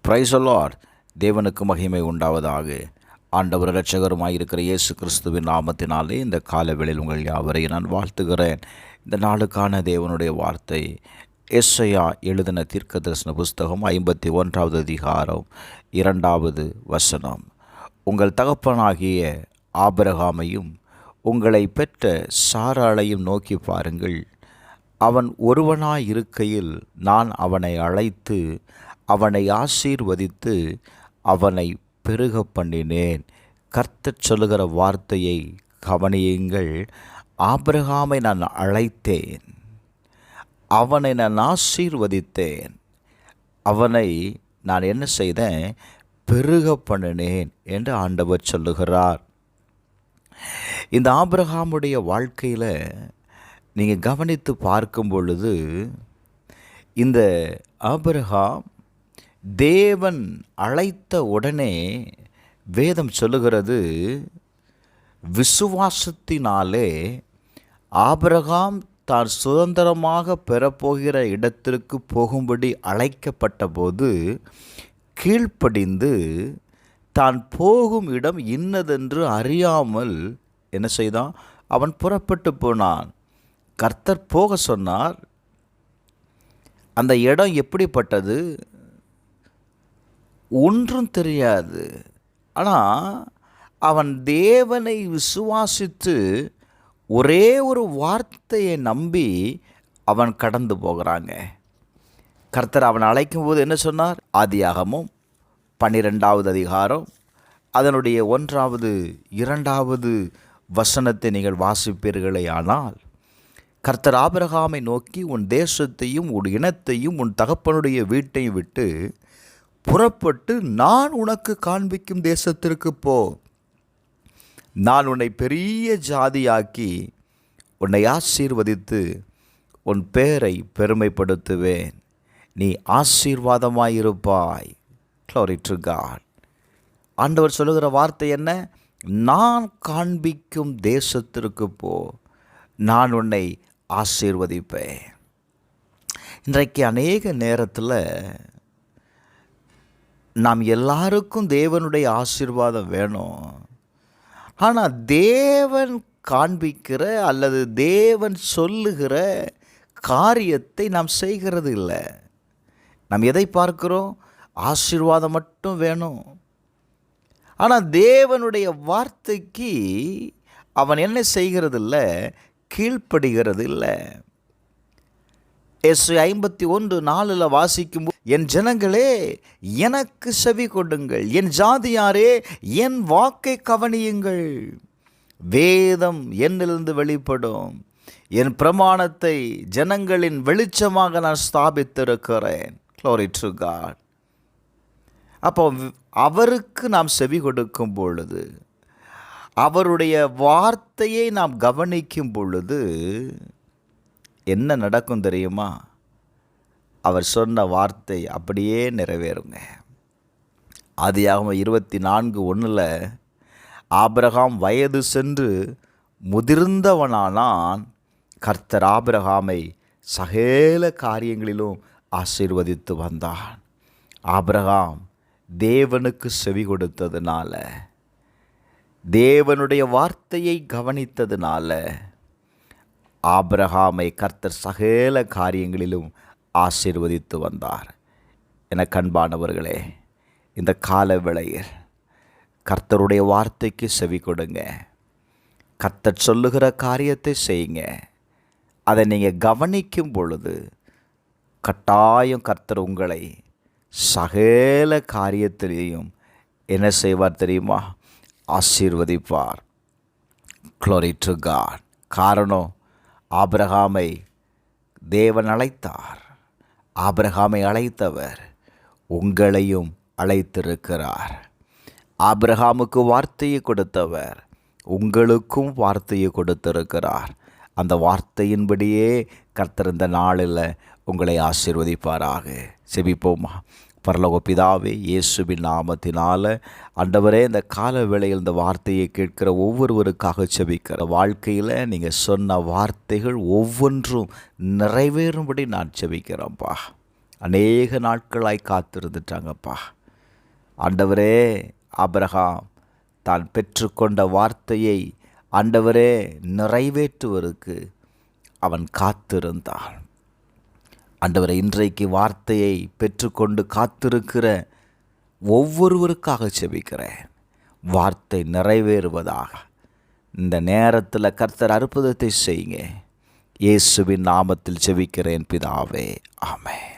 Praise the Lord. தேவனுக்கு மகிமை உண்டாவதாக. ஆண்டவர் இரட்சகருமாயிருக்கிற இயேசு கிறிஸ்துவின் நாமத்தினாலே இந்த காலவேளையில் உங்கள் யாவரையும் நான் வாழ்த்துகிறேன். இந்த நாளுக்கான தேவனுடைய வார்த்தை எஸ்ஐயா எழுதின தீர்க்கதரிசன புஸ்தகம் 51வது அதிகாரம் 2வது வசனம். உங்கள் தகப்பனாகிய ஆபிரகாமையும் உங்களை பெற்ற சாராளையும் நோக்கி பாருங்கள். அவன் ஒருவனாயிருக்கையில் நான் அவனை அழைத்து அவனை ஆசீர்வதித்து அவனை பெருக பண்ணினேன். கர்த்தர் சொல்லுகிற வார்த்தையை கவனியுங்கள். ஆபிரகாமை நான் அழைத்தேன், அவனை நான் ஆசீர்வதித்தேன், அவனை நான் என்ன செய்தேன்? பெருக பண்ணினேன் என்று ஆண்டவர் சொல்லுகிறார். இந்த ஆபிரகாமுடைய வாழ்க்கையில் நீங்கள் கவனித்து பார்க்கும் பொழுது, இந்த ஆபிரகாம் தேவன் அழைத்த உடனே வேதம் சொல்லுகிறது, விசுவாசத்தினாலே ஆபிரகாம் தான் சுதந்திரமாக பெறப்போகிற இடத்திற்கு போகும்படி அழைக்கப்பட்ட போது கீழ்ப்படிந்து தான் போகும் இடம் இன்னதென்று அறியாமல் என்ன செய்தான்? அவன் புறப்பட்டு போனான். கர்த்தர் போக சொன்னார். அந்த இடம் எப்படிப்பட்டது ஒன்றும் தெரியாது. ஆனால் அவன் தேவனை விசுவாசித்து ஒரே ஒரு வார்த்தையை நம்பி அவன் கடந்து போகிறாங்க. கர்த்தர் அவன் அழைக்கும்போது என்ன சொன்னார்? ஆதியாகமம் 12வது அதிகாரம் அதனுடைய 1வது 2வது வசனத்தை நீங்கள் வாசிப்பீர்களே ஆனால், கர்த்தர் ஆபிரகாமை நோக்கி, உன் தேசத்தையும் உன் இனத்தையும் உன் தகப்பனுடைய வீட்டையும் விட்டு புறப்பட்டு நான் உனக்கு காண்பிக்கும் தேசத்திற்கு போ. நான் உன்னை பெரிய ஜாதியாக்கி உன்னை ஆசீர்வதித்து உன் பேரை பெருமைப்படுத்துவேன். நீ ஆசீர்வாதமாயிருப்பாய். Glory to God. ஆண்டவர் சொல்லுகிற வார்த்தை என்ன? நான் காண்பிக்கும் தேசத்திற்கு போ, நான் உன்னை ஆசீர்வதிப்பேன். இன்றைக்கு அநேக நேரத்தில் நாம் எல்லாருக்கும் தேவனுடைய ஆசீர்வாதம் வேணும். ஆனால் தேவன் காண்பிக்கிற அல்லது தேவன் சொல்லுகிற காரியத்தை நாம் செய்கிறது இல்லை. நாம் எதை பார்க்கிறோம்? ஆசீர்வாதம் மட்டும் வேணும். ஆனால் தேவனுடைய வார்த்தைக்கு அவன் என்ன செய்கிறது இல்லை? கீழ்ப்படுகிறது இல்லை. எஸ்ஐயா 51:4 வாசிக்கும், என் ஜனங்களே எனக்கு செவி கொடுங்கள், என் ஜாதியாரே என் வாக்கை கவனியுங்கள். வேதம் என்னிலிருந்து வெளிப்படும், என் பிரமாணத்தை ஜனங்களின் வெளிச்சமாக நான் ஸ்தாபித்திருக்கிறேன். Glory to God. அப்போ அவருக்கு நாம் செவி கொடுக்கும் பொழுது, அவருடைய வார்த்தையை நாம் கவனிக்கும் பொழுது என்ன நடக்கும் தெரியுமா? அவர் சொன்ன வார்த்தை அப்படியே நிறைவேறுங்க. ஆதியாகமம் 24:1 ஆபிரகாம் வயது சென்று முதிர்ந்தவனானான். கர்த்தர் ஆபிரகாமை சகல காரியங்களிலும் ஆசீர்வதித்து வந்தான். ஆபிரகாம் தேவனுக்கு செவி கொடுத்ததுனால, தேவனுடைய வார்த்தையை கவனித்ததுனால ஆபிரகாமை கர்த்தர் சகல காரியங்களிலும் ஆசீர்வதித்து வந்தார். என கண்பானவர்களே, இந்த கால வேளையில் கர்த்தருடைய வார்த்தைக்கு செவி கொடுங்க. கர்த்தர் சொல்லுகிற காரியத்தை செய்யுங்க. அதை நீங்கள் கவனிக்கும் பொழுது கட்டாயம் கர்த்தர் உங்களை சகல காரியத்திலேயும் என்ன செய்வார் தெரியுமா? ஆசீர்வதிப்பார். Glory to God. காரணம், ஆபிரகாமை தேவன் அழைத்தார். ஆபிரகாமை அழைத்தவர் உங்களையும் அழைத்திருக்கிறார். ஆபிரகாமுக்கு வார்த்தையை கொடுத்தவர் உங்களுக்கும் வார்த்தையை கொடுத்திருக்கிறார். அந்த வார்த்தையின்படியே கர்த்தர் இந்த நாளில் உங்களை ஆசீர்வதிப்பாராக. செபிப்போமா. பரலோக பிதாவே, இயேசுவின் நாமத்தினால ஆண்டவரே, இந்த கால வேளையில் இந்த வார்த்தையை கேட்கிற ஒவ்வொருவருக்காக செபிக்கிற வாழ்க்கையில் நீங்கள் சொன்ன வார்த்தைகள் ஒவ்வொன்றும் நிறைவேறும்படி நான் செபிக்கிறேன்ப்பா. அநேக நாட்களாய் காத்திருந்துட்டாங்கப்பா. ஆண்டவரே, ஆபிரகாம் தான் பெற்றுக்கொண்ட வார்த்தையை ஆண்டவரே நிறைவேற்றுவதற்கு அவன் காத்திருந்தான். ஆண்டவரே, இன்றைக்கு வார்த்தையை பெற்றுக்கொண்டு காத்திருக்கிற ஒவ்வொருவருக்காக செபிக்கிறேன். வார்த்தை நிறைவேறுவதாக இந்த நேரத்தில் கர்த்தர் அற்புதத்தை செய்யுங்க. இயேசுவின் நாமத்தில் செபிக்கிறேன் பிதாவே, ஆமென்.